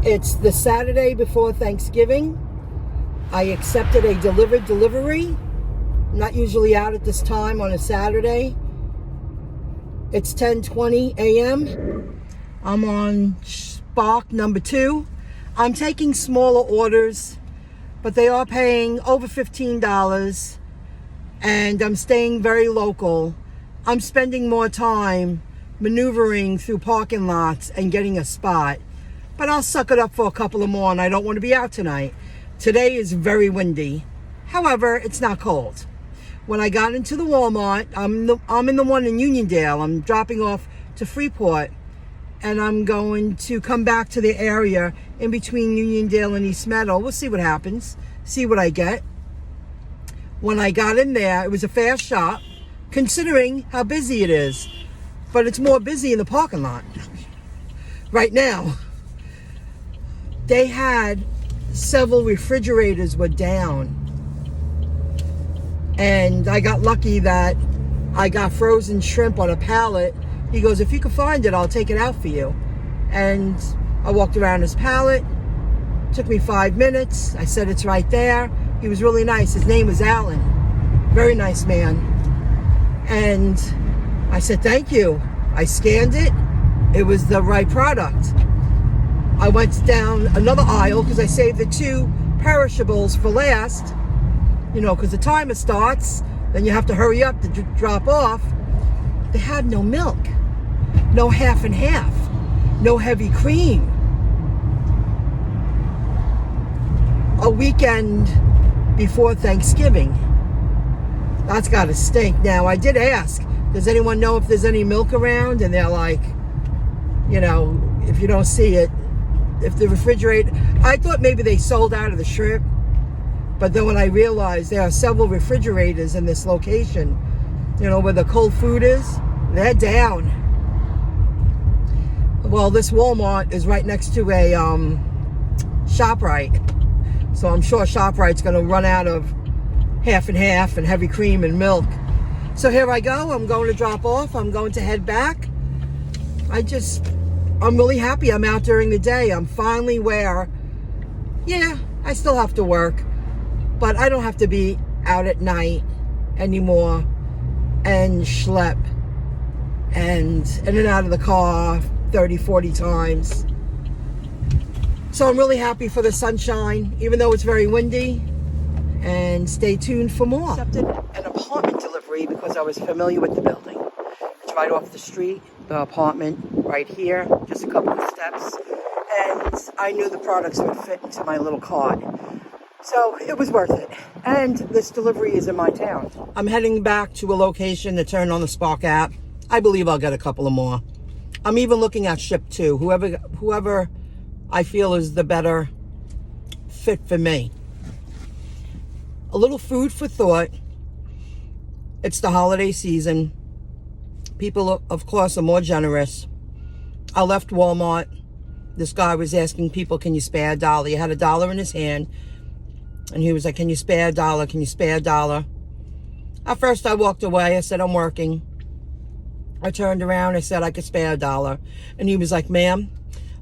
It's the Saturday before Thanksgiving. I accepted a delivered delivery. I'm not usually out at this time on a Saturday. It's 10:20 a.m. I'm on Spark number 2. I'm taking smaller orders, but they are paying over $15, and I'm staying very local. I'm spending more time maneuvering through parking lots and getting a spot. But I'll suck it up for a couple of more, and I don't want to be out tonight. Today is very windy. However, it's not cold. When I got into the Walmart, I'm in the one in Uniondale. I'm dropping off to Freeport, and I'm going to come back to the area in between Uniondale and East Meadow. We'll see what happens, see what I get. When I got in there, it was a fast shop, considering how busy it is. But it's more busy in the parking lot right now. They had several refrigerators were down. And I got lucky that I got frozen shrimp on a pallet. He goes, if you can find it, I'll take it out for you. And I walked around his pallet. Took me 5 minutes. I said, it's right there. He was really nice. His name was Alan. Very nice man. And I said, thank you. I scanned it. It was the right product. I went down another aisle because I saved the 2 perishables for last. You know, because the timer starts, then you have to hurry up to drop off. They had no milk, no half and half, no heavy cream. A weekend before Thanksgiving. That's got to stink. Now, I did ask, does anyone know if there's any milk around? And they're like, you know, if you don't see it, if the refrigerator, I thought maybe they sold out of the shrimp, but then when I realized there are several refrigerators in this location, you know, where the cold food is, they're down. Well, this Walmart is right next to a ShopRite, so I'm sure ShopRite's going to run out of half and half and heavy cream and milk. So here I go. I'm going to drop off. I'm going to head back. I'm really happy I'm out during the day. I'm finally where, yeah, I still have to work, but I don't have to be out at night anymore and schlep and in and out of the car 30, 40 times. So I'm really happy for the sunshine, even though it's very windy, and stay tuned for more. I accepted an apartment delivery because I was familiar with the building. It's right off the street, the apartment right here, just a couple of steps, and I knew the products would fit into my little cart. So it was worth it. And this delivery is in my town. I'm heading back to a location to turn on the Spark app. I believe I'll get a couple of more. I'm even looking at Ship 2. Whoever I feel is the better fit for me. A little food for thought. It's the holiday season. People, of course, are more generous. I left Walmart. This guy was asking people, can you spare $1? He had $1 in his hand. And he was like, can you spare $1? Can you spare $1? At first, I walked away. I said, I'm working. I turned around. I said, I could spare $1. And he was like, ma'am,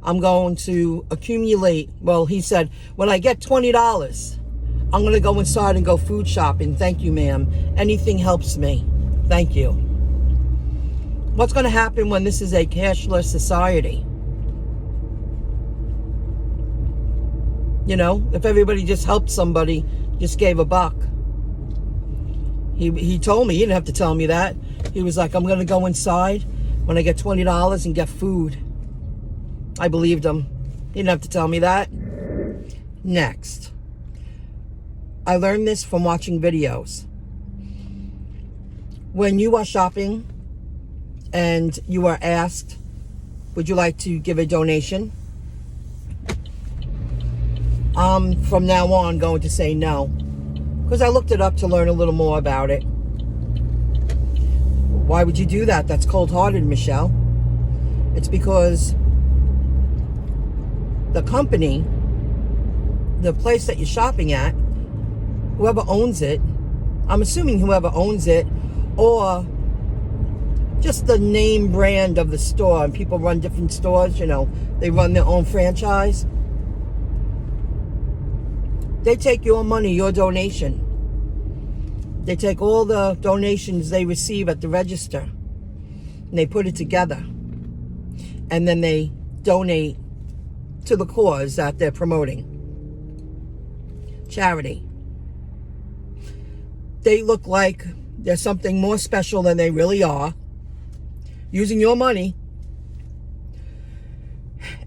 I'm going to accumulate. Well, he said, when I get $20, I'm going to go inside and go food shopping. Thank you, ma'am. Anything helps me. Thank you. What's going to happen when this is a cashless society? You know, if everybody just helped somebody, just gave $1. He told me, he didn't have to tell me that. He was like, I'm going to go inside when I get $20 and get food. I believed him. He didn't have to tell me that. Next. I learned this from watching videos. When you are shopping and you are asked, would you like to give a donation? I'm from now on going to say no, because I looked it up to learn a little more about it. Why would you do that? That's cold-hearted, Michelle. It's because the company, the place that you're shopping at, whoever owns it, I'm assuming whoever owns it, or just the name brand of the store, and people run different stores, you know, they run their own franchise. They take your money, your donation. They take all the donations they receive at the register and they put it together. And then they donate to the cause that they're promoting. Charity. They look like they're something more special than they really are, using your money,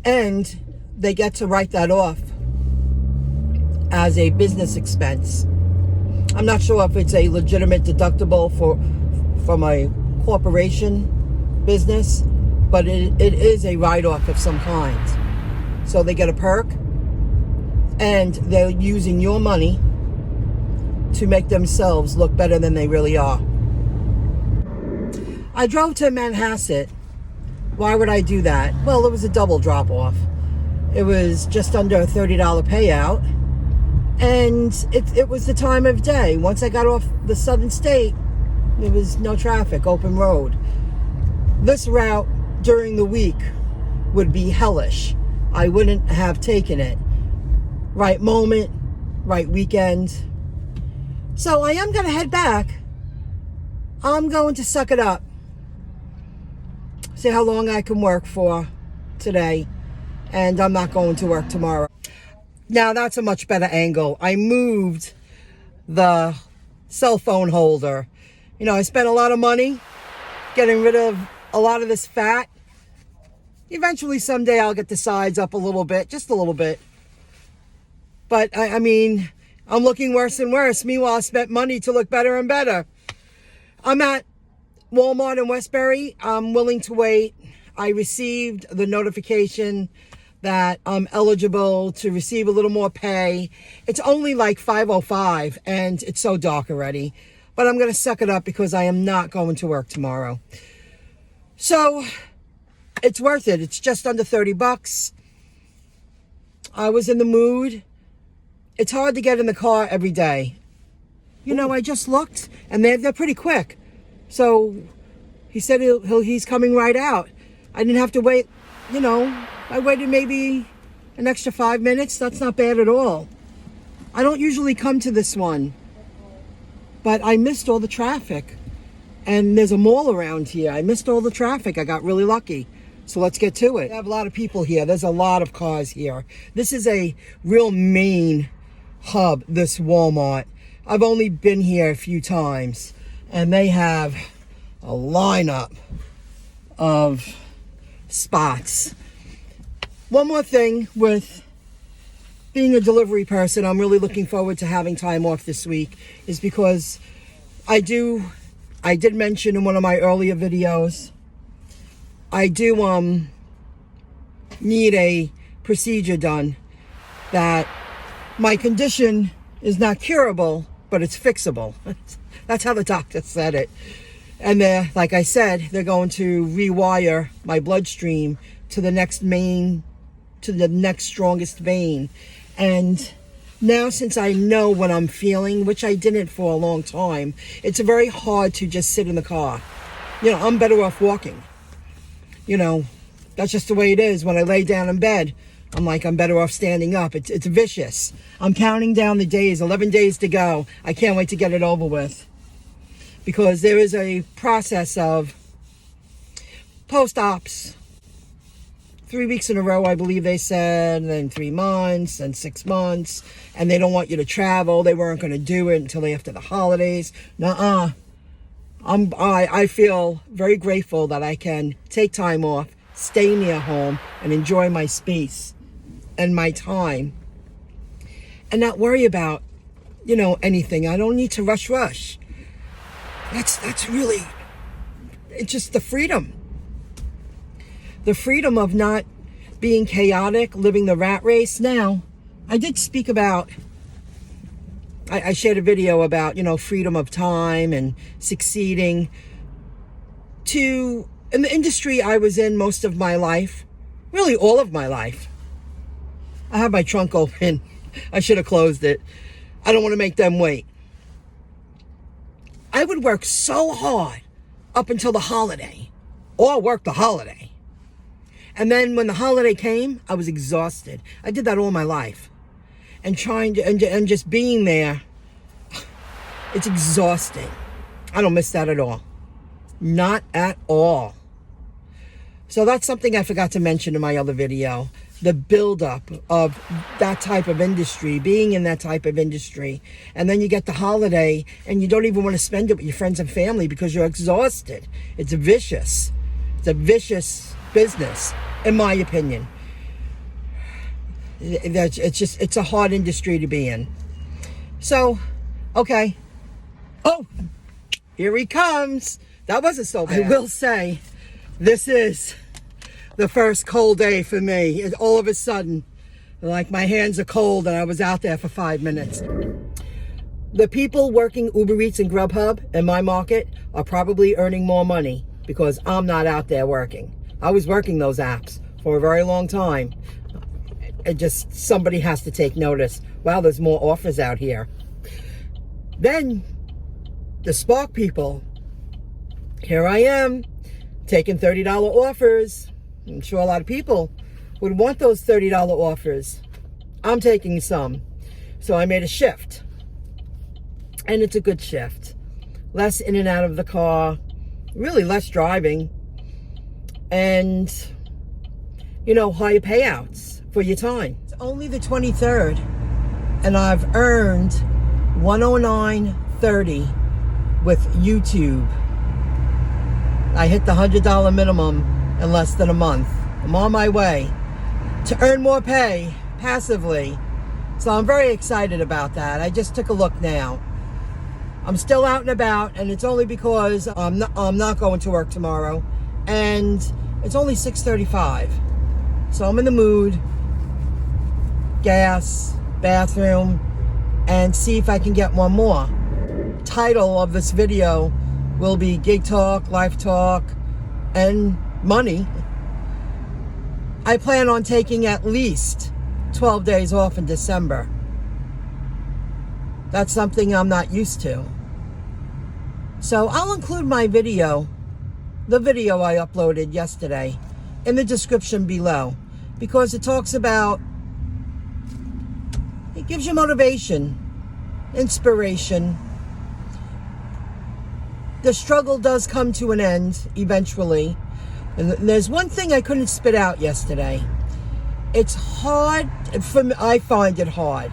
and they get to write that off as a business expense. I'm not sure if it's a legitimate deductible from a corporation business, but it is a write-off of some kind. So they get a perk, and they're using your money to make themselves look better than they really are. I drove to Manhasset. Why would I do that? Well, it was a double drop-off. It was just under a $30 payout, and it was the time of day. Once I got off the Southern State, there was no traffic, open road. This route during the week would be hellish. I wouldn't have taken it. Right moment, right weekend. So I am going to head back. I'm going to suck it up. See how long I can work for today. And I'm not going to work tomorrow. Now that's a much better angle. I moved the cell phone holder. You know, I spent a lot of money getting rid of a lot of this fat. Eventually someday I'll get the sides up a little bit, just a little bit. But I mean, I'm looking worse and worse. Meanwhile, I spent money to look better and better. I'm at Walmart in Westbury. I'm willing to wait. I received the notification that I'm eligible to receive a little more pay. It's only like 5:05 and it's so dark already. But I'm going to suck it up because I am not going to work tomorrow. So it's worth it. It's just under $30. I was in the mood. It's hard to get in the car every day. You know, I just looked, and they're pretty quick. So he said he's coming right out. I didn't have to wait, you know. I waited maybe an extra 5 minutes. That's not bad at all. I don't usually come to this one, but I missed all the traffic. And there's a mall around here. I missed all the traffic. I got really lucky. So let's get to it. I have a lot of people here. There's a lot of cars here. This is a real main hub, this Walmart. I've only been here a few times, and they have a lineup of spots. One more thing with being a delivery person, I'm really looking forward to having time off this week, is because I did mention in one of my earlier videos, I do need a procedure done that my condition is not curable, but it's fixable. That's how the doctor said it. And they're, like I said, they're going to rewire my bloodstream to the next strongest vein. And now, since I know what I'm feeling, which I didn't for a long time, it's very hard to just sit in the car. You know, I'm better off walking. You know, that's just the way it is. When I lay down in bed, I'm better off standing up. It's vicious. I'm counting down the days, 11 days to go. I can't wait to get it over with. Because there is a process of post-ops. 3 weeks in a row, I believe they said, and then 3 months, and 6 months. And they don't want you to travel. They weren't going to do it until after the holidays. Nuh-uh. I feel very grateful that I can take time off, stay near home, and enjoy my space and my time, and not worry about, you know, anything. I don't need to rush. That's really, it's just the freedom of not being chaotic, living the rat race. Now, I did speak about, I shared a video about, you know, freedom of time and succeeding in the industry I was in most of my life, really all of my life. I have my trunk open. I should have closed it. I don't want to make them wait. I would work so hard up until the holiday, or work the holiday. And then when the holiday came, I was exhausted. I did that all my life. and trying to, and just being there, it's exhausting. I don't miss that at all. Not at all. So that's something I forgot to mention in my other video. The buildup of that type of industry, being in that type of industry. And then you get the holiday and you don't even want to spend it with your friends and family because you're exhausted. It's vicious. It's a vicious business, in my opinion. It's a hard industry to be in. So, okay. Oh, here he comes. That wasn't so bad. I will say, this is the first cold day for me. All of a sudden, like my hands are cold and I was out there for 5 minutes. The people working Uber Eats and Grubhub in my market are probably earning more money because I'm not out there working. I was working those apps for a very long time. It just, somebody has to take notice. Wow, there's more offers out here. Then the Spark people, here I am taking $30 offers. I'm sure a lot of people would want those $30 offers. I'm taking some. So I made a shift. And it's a good shift. Less in and out of the car. Really less driving. And, you know, higher payouts for your time. It's only the 23rd. And I've earned $109.30 with YouTube. I hit the $100 minimum in less than a month. I'm on my way to earn more pay passively. So I'm very excited about that. I just took a look now. I'm still out and about, and it's only because I'm not going to work tomorrow. And it's only 6:35. So I'm in the mood. Gas, bathroom, and see if I can get one more. Title of this video will be Gig Talk, Life Talk, and Money. I plan on taking at least 12 days off in December. That's something I'm not used to. So I'll include my video, the video I uploaded yesterday, in the description below, because it talks about, it gives you motivation, inspiration. The struggle does come to an end eventually. And there's one thing I couldn't spit out yesterday. It's hard, for me, I find it hard.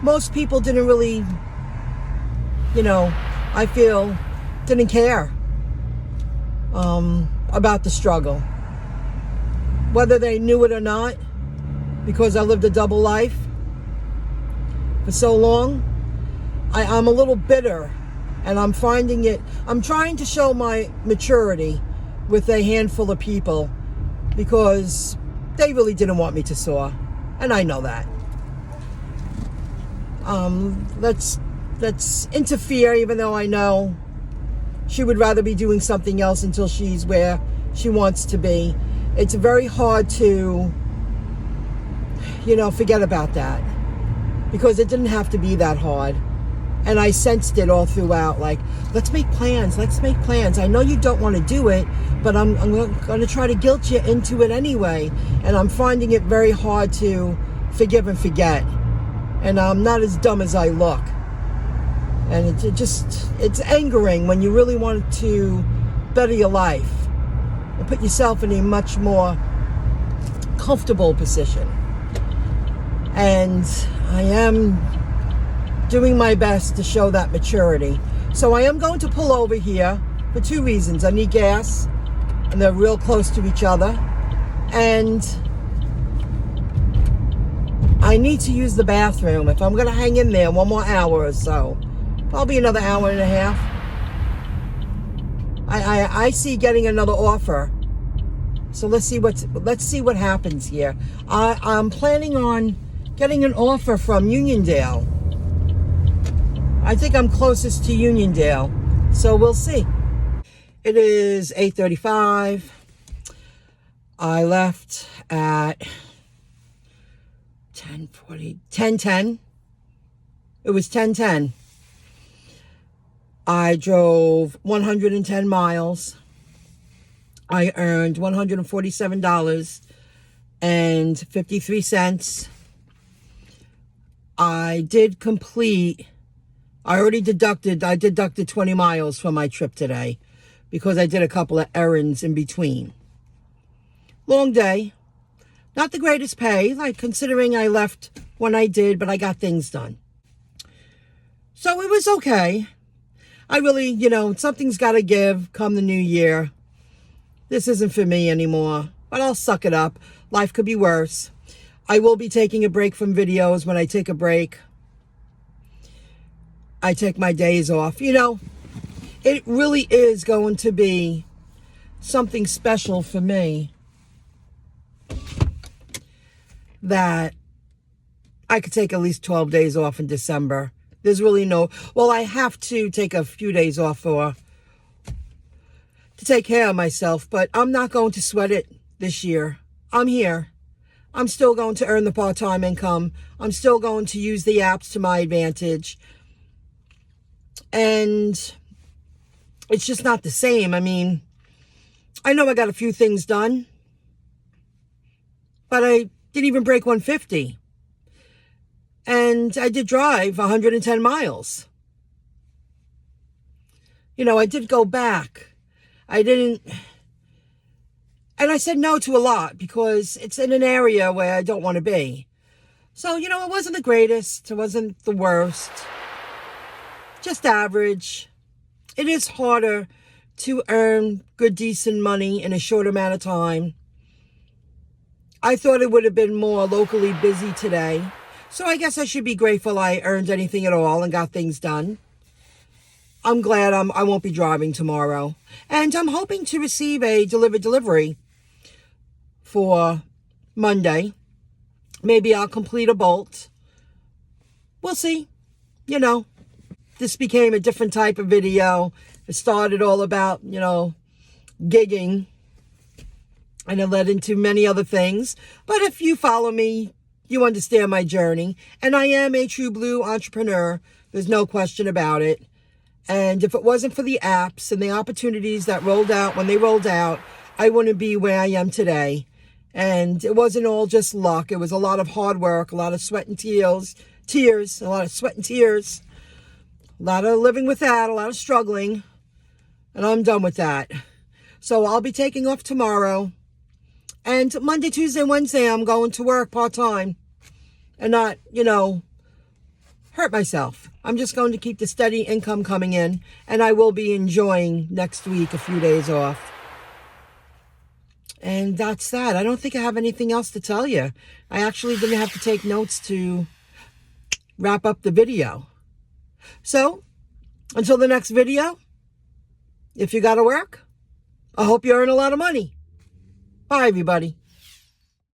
Most people didn't really, you know, I feel, didn't care about the struggle. Whether they knew it or not, because I lived a double life for so long, I'm a little bitter. And I'm finding it, I'm trying to show my maturity with a handful of people because they really didn't want me to soar. And I know that. Let's interfere, even though I know she would rather be doing something else until she's where she wants to be. It's very hard to, you know, forget about that because it didn't have to be that hard. And I sensed it all throughout, like, let's make plans. I know you don't want to do it, but I'm going to try to guilt you into it anyway. And I'm finding it very hard to forgive and forget. And I'm not as dumb as I look. And it's angering when you really want to better your life and put yourself in a much more comfortable position. And I am doing my best to show that maturity. So I am going to pull over here for two reasons. I need gas, and they're real close to each other. And I need to use the bathroom. If I'm going to hang in there one more hour or so, probably another hour and a half, I see getting another offer. So let's see what happens here. I'm planning on getting an offer from Uniondale. I think I'm closest to Uniondale, so we'll see. It is 8:35. I left at 10:10. It was 10:10. I drove 110 miles. I earned $147.53. I deducted 20 miles from my trip today because I did a couple of errands in between. Long day. Not the greatest pay, like considering I left when I did, but I got things done. So it was okay. I really, something's got to give come the new year. This isn't for me anymore, but I'll suck it up. Life could be worse. I will be taking a break from videos. When I take a break, I take my days off. It really is going to be something special for me that I could take at least 12 days off in December. There's really I have to take a few days off to take care of myself, but I'm not going to sweat it this year. I'm here. I'm still going to earn the part-time income. I'm still going to use the apps to my advantage. And it's just not the same. I mean, I know I got a few things done, but I didn't even break 150. And I did drive 110 miles. I did go back. And I said no to a lot because it's in an area where I don't want to be. So, it wasn't the greatest. It wasn't the worst. Just average. It is harder to earn good, decent money in a short amount of time. I thought it would have been more locally busy today. So I guess I should be grateful I earned anything at all and got things done. I'm glad I won't be driving tomorrow. And I'm hoping to receive a delivery for Monday. Maybe I'll complete a bolt. We'll see. This became a different type of video. It started all about, gigging. And it led into many other things. But if you follow me, you understand my journey. And I am a true blue entrepreneur. There's no question about it. And if it wasn't for the apps and the opportunities that rolled out when they rolled out, I wouldn't be where I am today. And it wasn't all just luck. It was a lot of hard work, a lot of sweat and tears, a lot of sweat and tears, a lot of living with that, a lot of struggling. And I'm done with that. So I'll be taking off tomorrow. And Monday, Tuesday, Wednesday, I'm going to work part-time and not, hurt myself. I'm just going to keep the steady income coming in, and I will be enjoying next week a few days off. And that's that. I don't think I have anything else to tell you. I actually didn't have to take notes to wrap up the video. So, until the next video, if you got to work, I hope you earn a lot of money. Bye, everybody.